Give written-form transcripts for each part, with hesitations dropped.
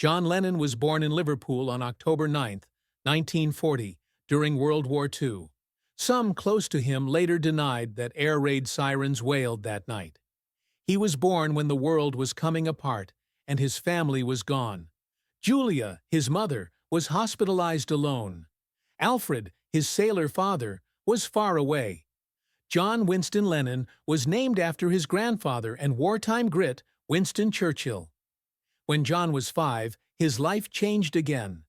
John Lennon was born in Liverpool on October 9, 1940, during World War II. Some close to him later denied that air raid sirens wailed that night. He was born when the world was coming apart and his family was gone. Julia, his mother, was hospitalized alone. Alfred, his sailor father, was far away. John Winston Lennon was named after his grandfather and wartime grit, Winston Churchill. When John was 5, his life changed again.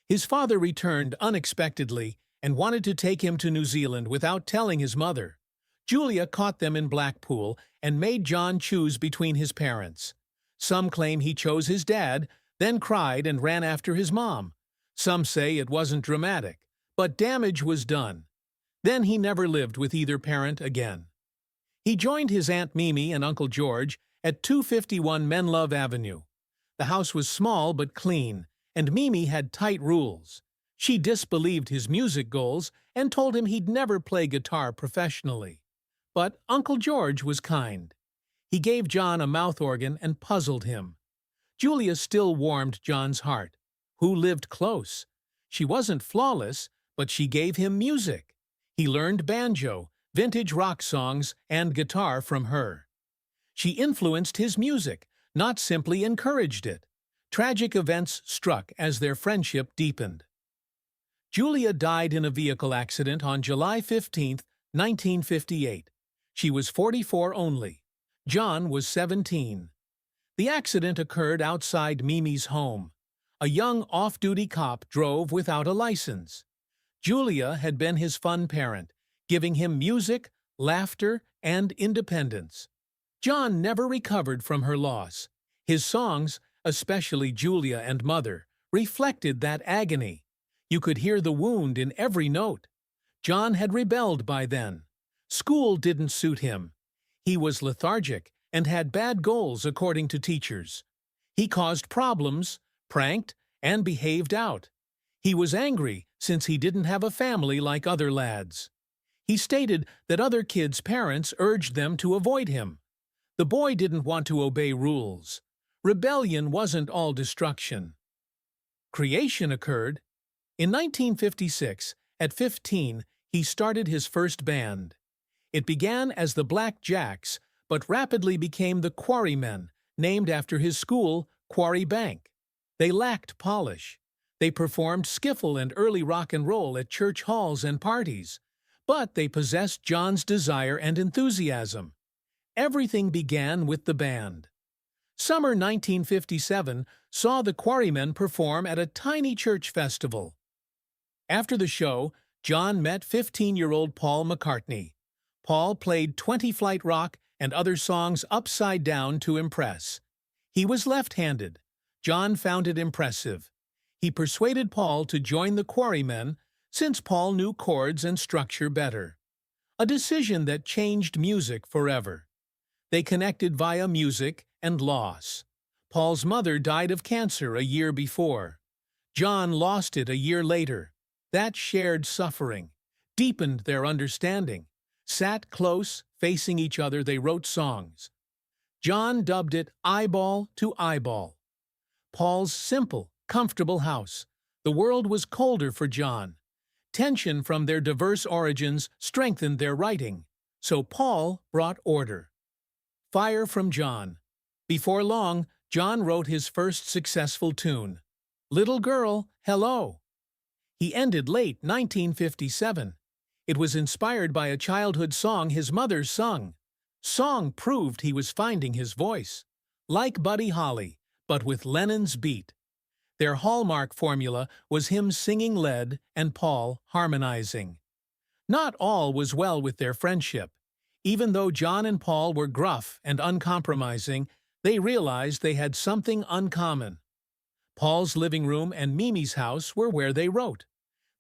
His father returned unexpectedly and wanted to take him to New Zealand without telling his mother. Julia caught them in Blackpool and made John choose between his parents. Some claim he chose his dad, then cried and ran after his mom. Some say it wasn't dramatic, but damage was done. Then he never lived with either parent again. He joined his Aunt Mimi and Uncle George at 251 Menlove Avenue. The house was small but clean, and Mimi had tight rules. She disbelieved his music goals and told him he'd never play guitar professionally. But Uncle George was kind. He gave John a mouth organ and puzzled him. Julia still warmed John's heart. Who lived close? She wasn't flawless, but she gave him music. He learned banjo, vintage rock songs, and guitar from her. She influenced his music, not simply encouraged it. Tragic events struck as their friendship deepened. Julia died in a vehicle accident on July 15, 1958. She was 44 only. John was 17. The accident occurred outside Mimi's home. A young off-duty cop drove without a license. Julia had been his fun parent, giving him music, laughter, and independence. John never recovered from her loss. His songs, especially Julia and Mother, reflected that agony. You could hear the wound in every note. John had rebelled by then. School didn't suit him. He was lethargic and had bad goals according to teachers. He caused problems, pranked, and behaved out. He was angry since he didn't have a family like other lads. He stated that other kids' parents urged them to avoid him. The boy didn't want to obey rules. Rebellion wasn't all destruction. Creation occurred. In 1956, at 15, he started his first band. It began as the Black Jacks, but rapidly became the Quarrymen, named after his school, Quarry Bank. They lacked polish. They performed skiffle and early rock and roll at church halls and parties, but they possessed John's desire and enthusiasm. Everything began with the band. Summer 1957 saw the Quarrymen perform at a tiny church festival. After the show, John met 15-year-old Paul McCartney. Paul played 20-Flight Rock and other songs upside down to impress. He was left-handed. John found it impressive. He persuaded Paul to join the Quarrymen since Paul knew chords and structure better. A decision that changed music forever. They connected via music and loss. Paul's mother died of cancer a year before. John lost it a year later. That shared suffering deepened their understanding. Sat close, facing each other, they wrote songs. John dubbed it Eyeball to Eyeball. Paul's simple, comfortable house. The world was colder for John. Tension from their diverse origins strengthened their writing, so Paul brought order. Fire from John. Before long, John wrote his first successful tune, Little Girl, Hello. He ended late 1957. It was inspired by a childhood song his mother sung. Song proved he was finding his voice. Like Buddy Holly, but with Lennon's beat. Their hallmark formula was him singing lead and Paul harmonizing. Not all was well with their friendship. Even though John and Paul were gruff and uncompromising, they realized they had something uncommon. Paul's living room and Mimi's house were where they wrote.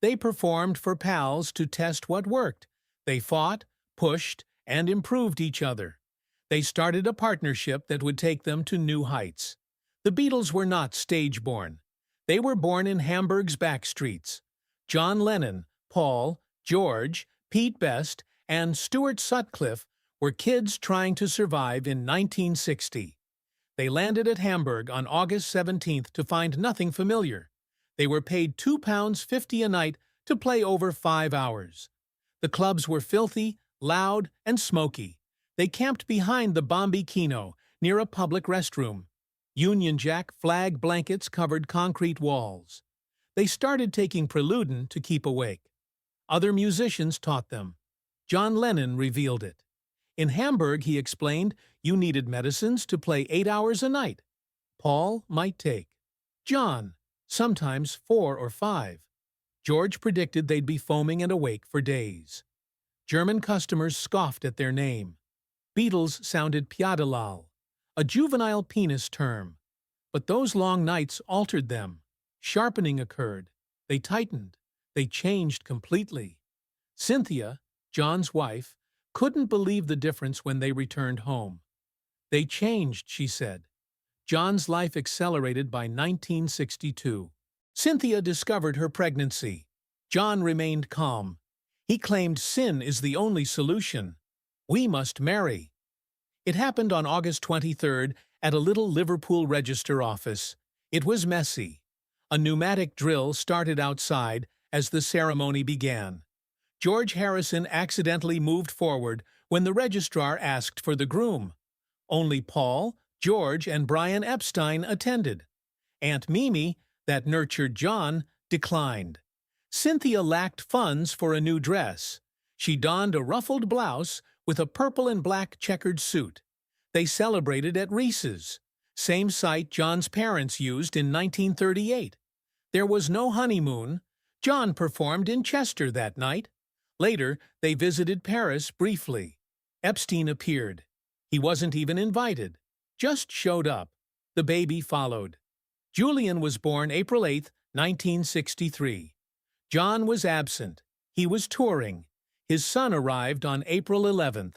They performed for pals to test what worked. They fought, pushed, and improved each other. They started a partnership that would take them to new heights. The Beatles were not stage-born. They were born in Hamburg's back streets. John Lennon, Paul, George, Pete Best, and Stuart Sutcliffe were kids trying to survive in 1960. They landed at Hamburg on August 17th to find nothing familiar. They were paid £2.50 a night to play over 5 hours. The clubs were filthy, loud, and smoky. They camped behind the Bombi Kino, near a public restroom. Union Jack flag blankets covered concrete walls. They started taking Preludin to keep awake. Other musicians taught them. John Lennon revealed it. In Hamburg, he explained, you needed medicines to play 8 hours a night. Paul might take. John, sometimes 4 or 5. George predicted they'd be foaming and awake for days. German customers scoffed at their name. Beatles sounded piadelal, a juvenile penis term. But those long nights altered them. Sharpening occurred. They tightened. They changed completely. Cynthia, John's wife, couldn't believe the difference when they returned home. They changed, she said. John's life accelerated by 1962. Cynthia discovered her pregnancy. John remained calm. He claimed sin is the only solution. We must marry. It happened on August 23rd at a little Liverpool register office. It was messy. A pneumatic drill started outside as the ceremony began. George Harrison accidentally moved forward when the registrar asked for the groom. Only Paul, George, and Brian Epstein attended. Aunt Mimi, that nurtured John, declined. Cynthia lacked funds for a new dress. She donned a ruffled blouse with a purple and black checkered suit. They celebrated at Reese's, same site John's parents used in 1938. There was no honeymoon. John performed in Chester that night. Later, they visited Paris briefly. Epstein appeared. He wasn't even invited, just showed up. The baby followed. Julian was born April 8, 1963. John was absent. He was touring. His son arrived on April 11th.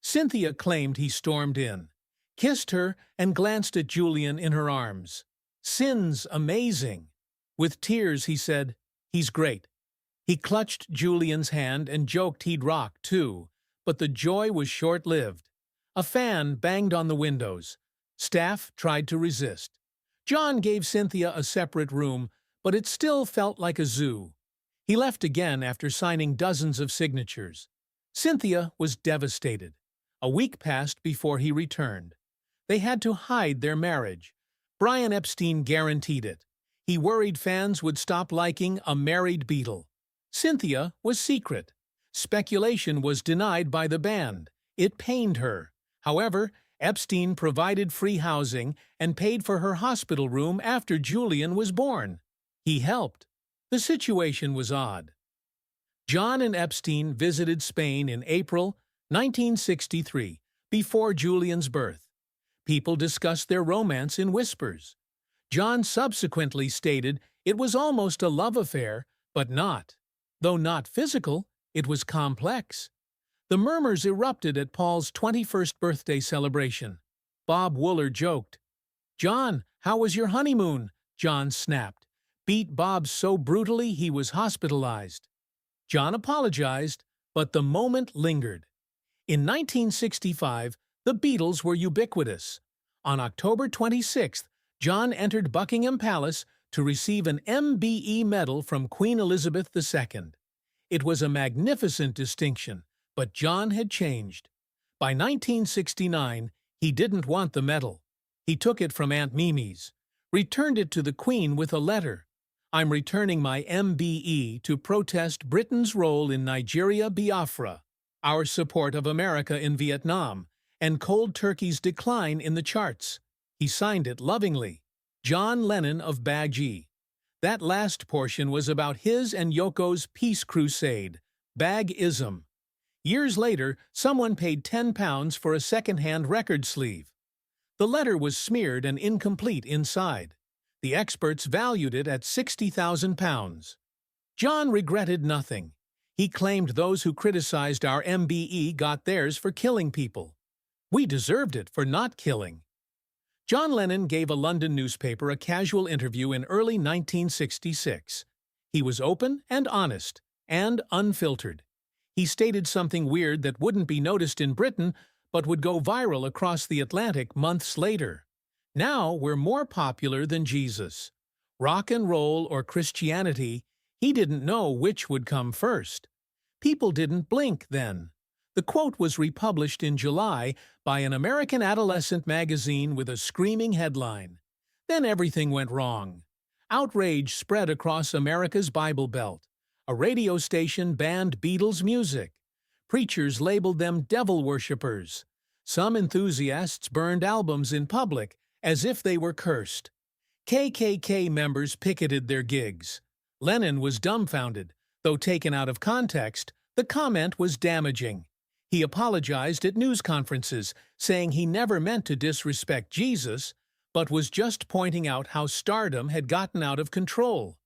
Cynthia claimed he stormed in, kissed her, and glanced at Julian in her arms. Sin's amazing. With tears, he said, he's great. He clutched Julian's hand and joked he'd rock, too, but the joy was short-lived. A fan banged on the windows. Staff tried to resist. John gave Cynthia a separate room, but it still felt like a zoo. He left again after signing dozens of signatures. Cynthia was devastated. A week passed before he returned. They had to hide their marriage. Brian Epstein guaranteed it. He worried fans would stop liking a married Beatle. Cynthia was secret. Speculation was denied by the band. It pained her. However, Epstein provided free housing and paid for her hospital room after Julian was born. He helped. The situation was odd. John and Epstein visited Spain in April 1963, before Julian's birth. People discussed their romance in whispers. John subsequently stated it was almost a love affair, but not. Though not physical, it was complex. The murmurs erupted at Paul's 21st birthday celebration. Bob Wooler joked. "John, how was your honeymoon?" John snapped. Beat Bob so brutally he was hospitalized. John apologized, but the moment lingered. In 1965, the Beatles were ubiquitous. On October 26th, John entered Buckingham Palace to receive an MBE medal from Queen Elizabeth II. It was a magnificent distinction, but John had changed. By 1969, he didn't want the medal. He took it from Aunt Mimi's, returned it to the Queen with a letter. "I'm returning my MBE to protest Britain's role in Nigeria Biafra, our support of America in Vietnam, and Cold Turkey's decline in the charts." He signed it lovingly. John Lennon of Bag-G. That last portion was about his and Yoko's peace crusade, Bag-ism. Years later, someone paid £10 for a second-hand record sleeve. The letter was smeared and incomplete inside. The experts valued it at £60,000. John regretted nothing. He claimed those who criticized our MBE got theirs for killing people. We deserved it for not killing. John Lennon gave a London newspaper a casual interview in early 1966. He was open and honest, and unfiltered. He stated something weird that wouldn't be noticed in Britain, but would go viral across the Atlantic months later. Now we're more popular than Jesus. Rock and roll or Christianity, he didn't know which would come first. People didn't blink then. The quote was republished in July by an American adolescent magazine with a screaming headline. Then everything went wrong. Outrage spread across America's Bible Belt. A radio station banned Beatles music. Preachers labeled them devil worshippers. Some enthusiasts burned albums in public as if they were cursed. KKK members picketed their gigs. Lennon was dumbfounded. Though taken out of context, the comment was damaging. He apologized at news conferences, saying he never meant to disrespect Jesus, but was just pointing out how stardom had gotten out of control.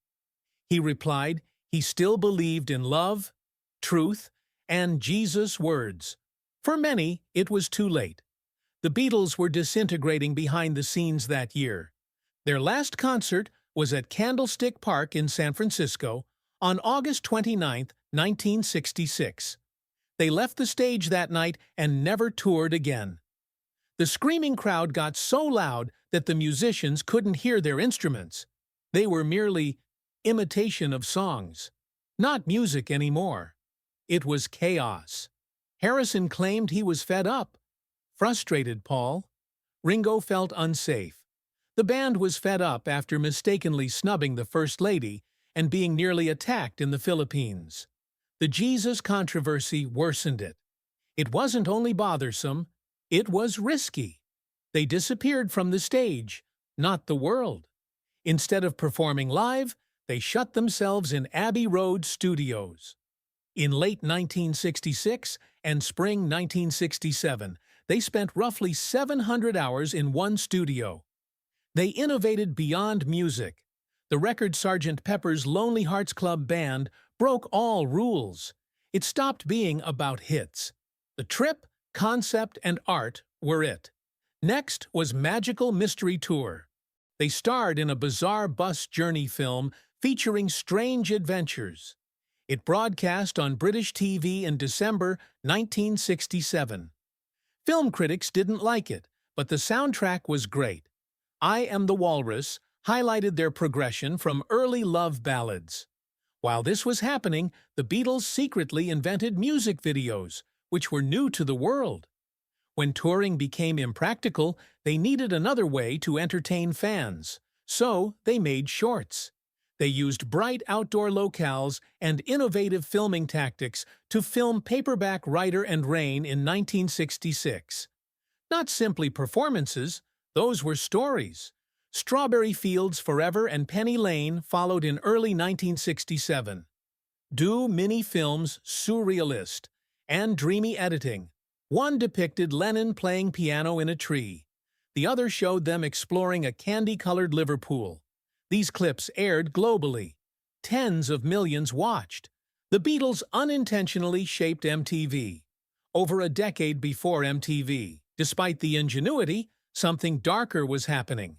He replied he still believed in love, truth, and Jesus' words. For many, it was too late. The Beatles were disintegrating behind the scenes that year. Their last concert was at Candlestick Park in San Francisco on August 29, 1966. They left the stage that night and never toured again. The screaming crowd got so loud that the musicians couldn't hear their instruments. They were merely imitation of songs, not music anymore. It was chaos. Harrison claimed he was fed up. Frustrated Paul. Ringo felt unsafe. The band was fed up after mistakenly snubbing the First Lady and being nearly attacked in the Philippines. The Jesus controversy worsened it. It wasn't only bothersome, it was risky. They disappeared from the stage, not the world. Instead of performing live, they shut themselves in Abbey Road studios. In late 1966 and spring 1967, they spent roughly 700 hours in one studio. They innovated beyond music. The record Sgt. Pepper's Lonely Hearts Club Band broke all rules. It stopped being about hits. The trip, concept, and art were it. Next was Magical Mystery Tour. They starred in a bizarre bus journey film featuring strange adventures. It broadcast on British TV in December 1967. Film critics didn't like it, but the soundtrack was great. I Am the Walrus highlighted their progression from early love ballads. While this was happening, the Beatles secretly invented music videos, which were new to the world. When touring became impractical, they needed another way to entertain fans, so they made shorts. They used bright outdoor locales and innovative filming tactics to film Paperback Writer and Rain in 1966. Not simply performances, those were stories. Strawberry Fields Forever and Penny Lane followed in early 1967. Mini-films surrealist and dreamy editing. One depicted Lennon playing piano in a tree. The other showed them exploring a candy-colored Liverpool. These clips aired globally. Tens of millions watched. The Beatles unintentionally shaped MTV. Over a decade before MTV, despite the ingenuity, something darker was happening.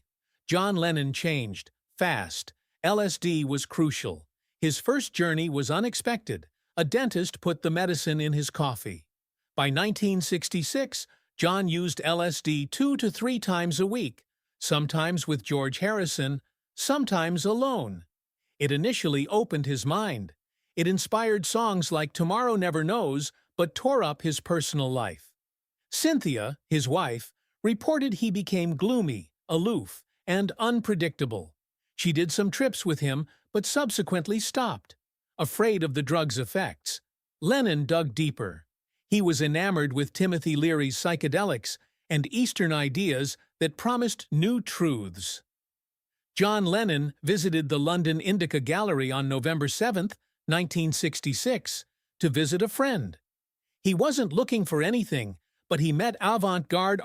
John Lennon changed, fast. LSD was crucial. His first journey was unexpected. A dentist put the medicine in his coffee. By 1966, John used LSD 2 to 3 times a week, sometimes with George Harrison, sometimes alone. It initially opened his mind. It inspired songs like Tomorrow Never Knows, but tore up his personal life. Cynthia, his wife, reported he became gloomy, aloof, and unpredictable. She did some trips with him, but subsequently stopped, afraid of the drug's effects. Lennon dug deeper. He was enamored with Timothy Leary's psychedelics and Eastern ideas that promised new truths. John Lennon visited the London Indica Gallery on November 7, 1966, to visit a friend. He wasn't looking for anything, but he met avant-garde